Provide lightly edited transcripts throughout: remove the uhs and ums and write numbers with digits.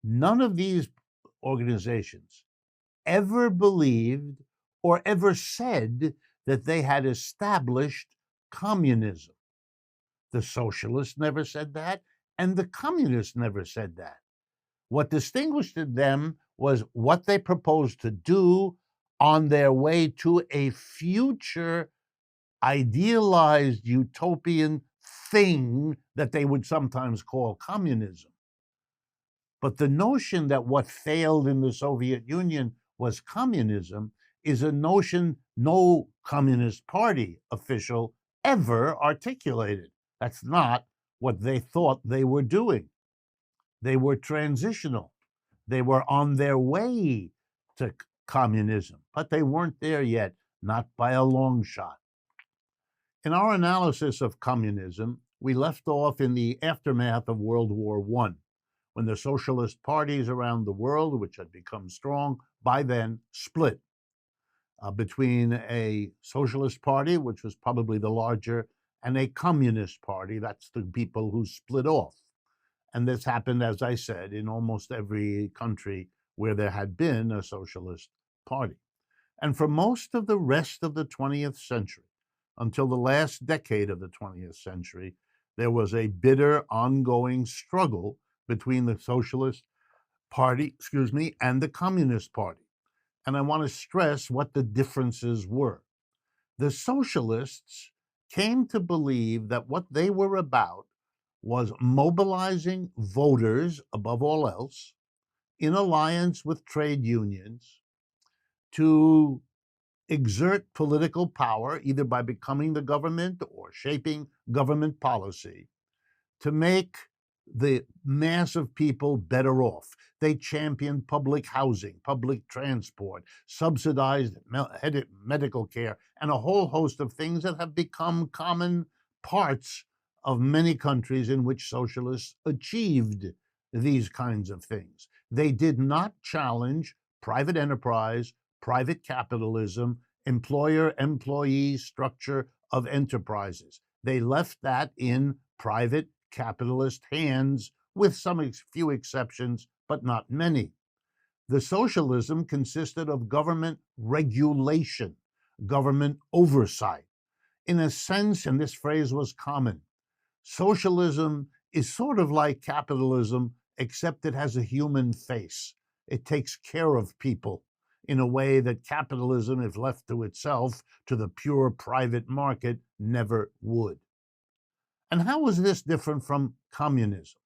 None of these organizations ever believed or ever said that they had established communism. The socialists never said that, and the communists never said that. What distinguished them was what they proposed to do on their way to a future idealized utopian thing that they would sometimes call communism. But the notion that what failed in the Soviet Union was communism is a notion no Communist Party official ever articulated. That's not what they thought they were doing. They were transitional. They were on their way to communism, but they weren't there yet, not by a long shot. In our analysis of communism, we left off in the aftermath of World War I, when the socialist parties around the world, which had become strong by then, split between a socialist party, which was probably the larger, and a communist party. That's the people who split off. And this happened, as I said, in almost every country where there had been a socialist party. And for most of the rest of the 20th century, until the last decade of the 20th century, there was a bitter ongoing struggle between the Socialist Party, and the Communist Party. And I want to stress what the differences were. The socialists came to believe that what they were about was mobilizing voters, above all else, in alliance with trade unions, to exert political power, either by becoming the government or shaping government policy, to make the mass of people better off. They championed public housing, public transport, subsidized medical care, and a whole host of things that have become common parts of many countries in which socialists achieved these kinds of things. They did not challenge private enterprise, private capitalism, employer-employee structure of enterprises. They left that in private capitalist hands, with some few exceptions, but not many. The socialism consisted of government regulation, government oversight. In a sense, and this phrase was common, socialism is sort of like capitalism, except it has a human face. It takes care of people in a way that capitalism, if left to itself, to the pure private market, never would. And how was this different from communism?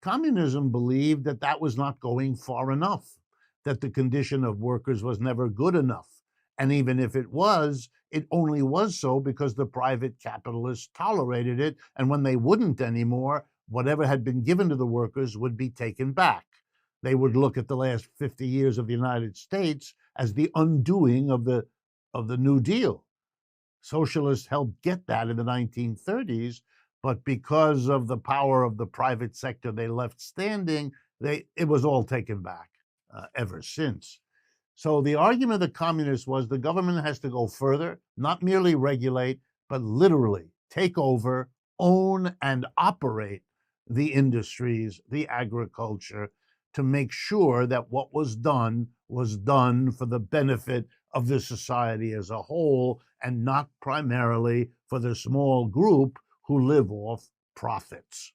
Communism believed that that was not going far enough, that the condition of workers was never good enough. And even if it only was so because the private capitalists tolerated it. And when they wouldn't anymore, whatever had been given to the workers would be taken back. They would look at the last 50 years of the United States as the undoing of the New Deal. Socialists helped get that in the 1930s, but because of the power of the private sector they left standing, it was all taken back ever since. So the argument of the communists was the government has to go further, not merely regulate, but literally take over, own, and operate the industries, the agriculture, to make sure that what was done for the benefit of the society as a whole, and not primarily for the small group who live off profits.